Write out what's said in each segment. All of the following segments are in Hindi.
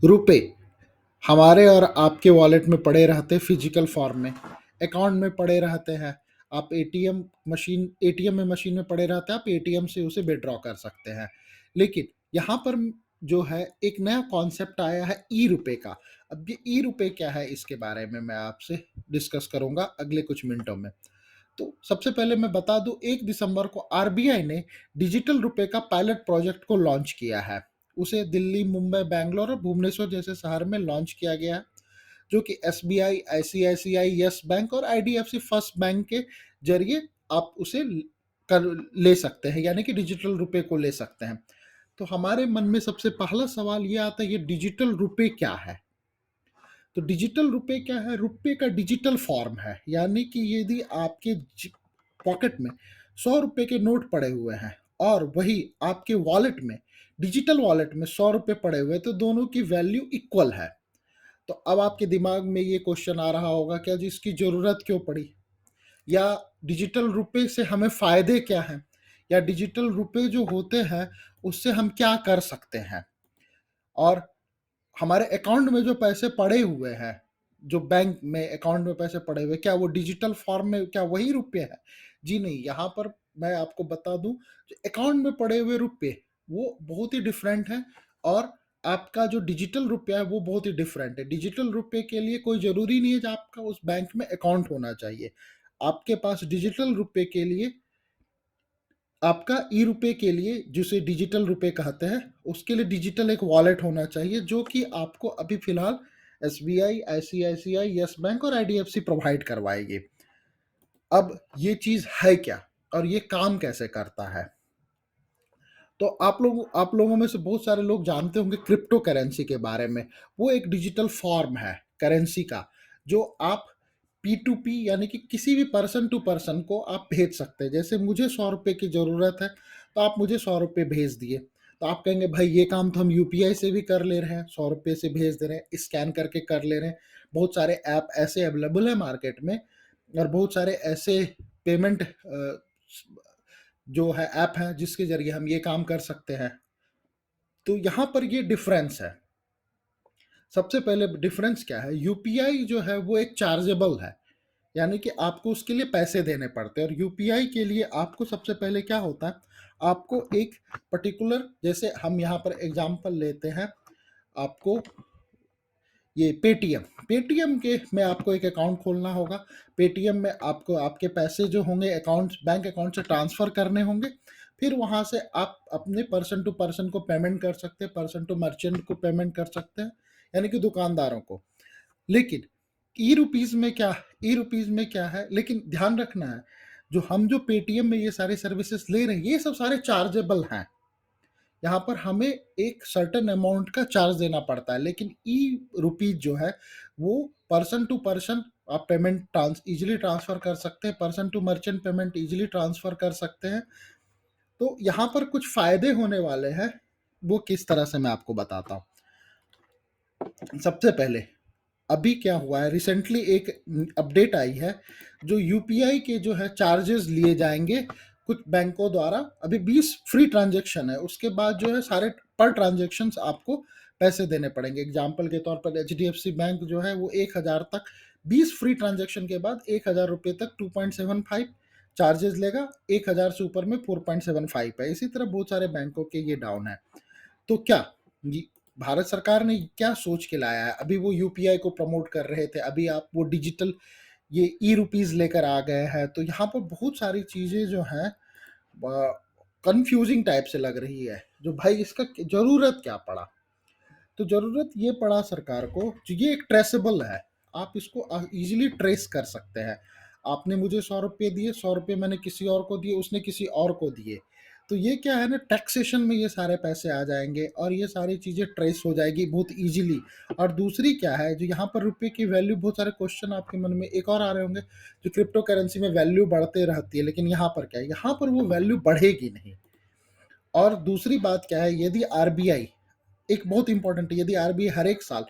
रुपए हमारे और आपके वॉलेट में पड़े रहते, फिजिकल फॉर्म में अकाउंट में पड़े रहते हैं। आप एटीएम में मशीन में पड़े रहते हैं, आप एटीएम से उसे विड्रॉ कर सकते हैं। लेकिन यहाँ पर जो है एक नया कॉन्सेप्ट आया है ई रुपए का। अब ये ई रुपए क्या है, इसके बारे में मैं आपसे डिस्कस करूंगा अगले कुछ मिनटों में। तो सबसे पहले मैं बता दूं, 1 दिसंबर को आरबीआई ने डिजिटल रुपए का पायलट प्रोजेक्ट को लॉन्च किया है। उसे दिल्ली, मुंबई, बैंगलोर और भुवनेश्वर जैसे शहर में लॉन्च किया गया है, जो कि एसबीआई, आईसीआईसीआई, यस बैंक और आईडीएफसी फर्स्ट बैंक के जरिए आप उसे कर ले सकते हैं, यानी कि डिजिटल रुपए को ले सकते हैं। तो हमारे मन में सबसे पहला सवाल ये आता है, ये डिजिटल रुपए क्या है? तो डिजिटल रुपए क्या है? रुपए का डिजिटल फॉर्म है, यानी कि यदि आपके पॉकेट में 100 रुपए के नोट पड़े हुए हैं और वही आपके वॉलेट में, डिजिटल वॉलेट में 100 रुपए पड़े हुए हैं, तो दोनों की वैल्यू इक्वल है। तो अब आपके दिमाग में ये क्वेश्चन आ रहा होगा, क्या जी इसकी जरूरत क्यों पड़ी, या डिजिटल रुपए से हमें फायदे क्या हैं, या डिजिटल रुपए जो होते हैं उससे हम क्या कर सकते हैं, और हमारे अकाउंट में जो पैसे पड़े हुए हैं, जो बैंक में अकाउंट में पैसे पड़े हुए, क्या वो डिजिटल फॉर्म में, क्या वही रुपए है? जी नहीं, यहाँ पर मैं आपको बता दूं, जो अकाउंट में पड़े हुए रुपए वो बहुत ही डिफरेंट है, और आपका जो डिजिटल रुपया है वो बहुत ही डिफरेंट है। डिजिटल रुपए के लिए कोई जरूरी नहीं है कि आपका उस बैंक में अकाउंट होना चाहिए। आपके पास डिजिटल रुपए के लिए, आपका ई रुपए के लिए, जिसे डिजिटल रुपए कहते हैं, उसके लिए डिजिटल एक वॉलेट होना चाहिए, जो कि आपको अभी फिलहाल एसबीआई, आईसीआईसीआई, यस बैंक और आईडीएफसी प्रोवाइड करवाएगी। अब ये चीज है क्या, और ये काम कैसे करता है? तो आप लोगों में से बहुत सारे लोग जानते होंगे क्रिप्टो करेंसी के बारे में। वो एक डिजिटल फॉर्म है करेंसी का, जो आप पी टू पी, यानी कि किसी भी पर्सन टू पर्सन को आप भेज सकते हैं। जैसे मुझे 100 रुपए की ज़रूरत है, तो आप मुझे 100 रुपए भेज दिए, तो आप कहेंगे भाई ये काम तो हम यूपीआई से भी कर ले रहे हैं, 100 रुपए से भेज दे रहे हैं, स्कैन करके कर ले रहे हैं। बहुत सारे ऐप ऐसे अवेलेबल है मार्केट में, और बहुत सारे ऐसे पेमेंट जो है ऐप है जिसके जरिए हम ये काम कर सकते हैं। तो यहाँ पर ये डिफरेंस है। सबसे पहले डिफरेंस क्या है, यूपीआई जो है वो एक चार्जेबल है, यानी कि आपको उसके लिए पैसे देने पड़ते हैं। और यूपीआई के लिए आपको सबसे पहले क्या होता है, आपको एक पर्टिकुलर, जैसे हम यहाँ पर एग्जांपल लेते हैं, आपको ये पेटीएम, पेटीएम के में आपको एक अकाउंट खोलना होगा। पेटीएम में आपको आपके पैसे जो होंगे अकाउंट, बैंक अकाउंट से ट्रांसफ़र करने होंगे। फिर वहाँ से आप अपने पर्सन टू पर्सन को पेमेंट कर सकते हैं, पर्सन टू मर्चेंट को पेमेंट कर सकते हैं, यानी कि दुकानदारों को। लेकिन ई रुपीज़ में क्या, ई रुपीज़ में क्या है, लेकिन ध्यान रखना है, जो पेटीएम में ये सारे सर्विसेज ले रहे हैं, ये सब सारे चार्जेबल हैं। यहाँ पर हमें एक सर्टेन अमाउंट का चार्ज देना पड़ता है। लेकिन ई रुपीज जो है वो पर्सन टू पर्सन आप पेमेंट इजिली ट्रांसफर कर सकते हैं, person to merchant payment easily transfer कर सकते हैं। तो यहाँ पर कुछ फायदे होने वाले हैं, वो किस तरह से मैं आपको बताता हूँ। सबसे पहले, अभी क्या हुआ है, रिसेंटली एक अपडेट आई है, जो यूपीआई के जो है चार्जेस लिए जाएंगे कुछ बैंकों द्वारा। अभी 20 फ्री ट्रांजैक्शन है, उसके बाद जो है सारे पर ट्रांजैक्शन आपको पैसे देने पड़ेंगे। एग्जाम्पल के तौर पर एचडीएफसी बैंक जो है वो 1000 तक, 20 फ्री ट्रांजैक्शन के बाद 1000 रुपये तक 2.75 चार्जेस लेगा, 1000 से ऊपर में 4.75 है। इसी तरह बहुत सारे बैंकों के ये डाउन है। तो क्या भारत सरकार ने क्या सोच के लाया है? अभी वो यूपीआई को प्रमोट कर रहे थे, अभी आप वो डिजिटल ये ई रुपीज लेकर आ गए हैं, तो यहाँ पर बहुत सारी चीजें जो हैं कंफ्यूजिंग टाइप से लग रही है, जो भाई इसका जरूरत क्या पड़ा। तो जरूरत ये पड़ा सरकार को, ये एक ट्रेसेबल है, आप इसको इजीली ट्रेस कर सकते हैं। आपने मुझे 100 रुपये दिए, 100 रुपये मैंने किसी और को दिए, उसने किसी और को दिए, तो ये क्या है ना, टैक्सेशन में ये सारे पैसे आ जाएंगे और ये सारी चीज़ें ट्रेस हो जाएगी बहुत इजीली। और दूसरी क्या है, जो यहाँ पर रुपये की वैल्यू, बहुत सारे क्वेश्चन आपके मन में एक और आ रहे होंगे, जो क्रिप्टो करेंसी में वैल्यू बढ़ते रहती है, लेकिन यहाँ पर क्या है, यहाँ पर वो वैल्यू बढ़ेगी नहीं। और दूसरी बात क्या है, यदि आरबीआई, एक बहुत इंपॉर्टेंट है, यदि आरबीआई हर एक साल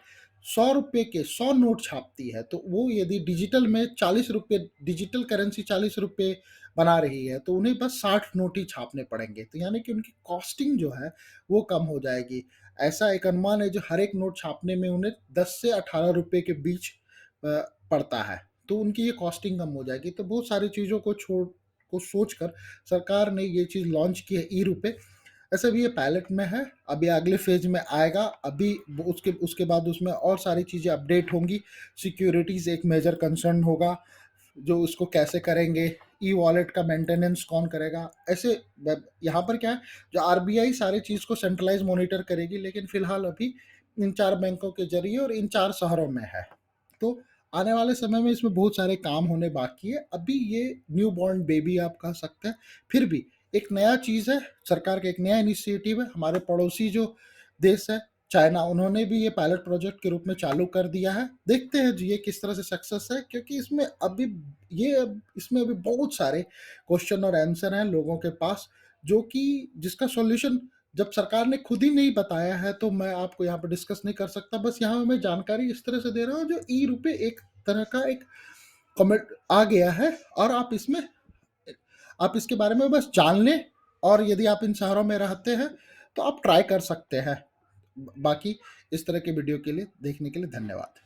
100 रुपये के 100 नोट छापती है, तो वो यदि डिजिटल में 40 रुपये, डिजिटल करेंसी 40 रुपये बना रही है, तो उन्हें बस 60 नोट ही छापने पड़ेंगे। तो यानी कि उनकी कॉस्टिंग जो है वो कम हो जाएगी। ऐसा एक अनुमान है जो हर एक नोट छापने में उन्हें 10 से 18 रुपए के बीच पड़ता है। तो उनकी ये कॉस्टिंग कम हो जाएगी। तो बहुत सारी चीज़ों को सोचकर सरकार ने ये चीज़ लॉन्च की है ई-रुपए। ऐसे भी ये पायलट में है, अभी अगले फेज में आएगा। अभी उसके उसके बाद उसमें और सारी चीज़ें अपडेट होंगी। सिक्योरिटीज़ एक मेजर कंसर्न होगा, जो उसको कैसे करेंगे, ई वॉलेट का मेंटेनेंस कौन करेगा। ऐसे यहाँ पर क्या है, जो आरबीआई सारी चीज़ को सेंट्रलाइज मॉनिटर करेगी, लेकिन फिलहाल अभी इन 4 बैंकों के जरिए और इन 4 शहरों में है। तो आने वाले समय में इसमें बहुत सारे काम होने बाकी है। अभी ये न्यू बॉर्न बेबी आप कह सकते हैं, फिर भी एक नया चीज़ है, सरकार का एक नया इनिशिएटिव है। हमारे पड़ोसी जो देश है चाइना, उन्होंने भी ये पायलट प्रोजेक्ट के रूप में चालू कर दिया है। देखते हैं जी ये किस तरह से सक्सेस है, क्योंकि इसमें अभी बहुत सारे क्वेश्चन और आंसर हैं लोगों के पास, जो कि जिसका सॉल्यूशन जब सरकार ने खुद ही नहीं बताया है, तो मैं आपको यहाँ पर डिस्कस नहीं कर सकता। बस यहाँ मैं जानकारी इस तरह से दे रहा हूँ, जो ई रुपए एक तरह का एक कमेंट आ गया है, और आप इसके बारे में बस जान लें, और यदि आप इन शहरों में रहते हैं तो आप ट्राई कर सकते हैं। बाकी इस तरह के वीडियो के लिए देखने के लिए धन्यवाद।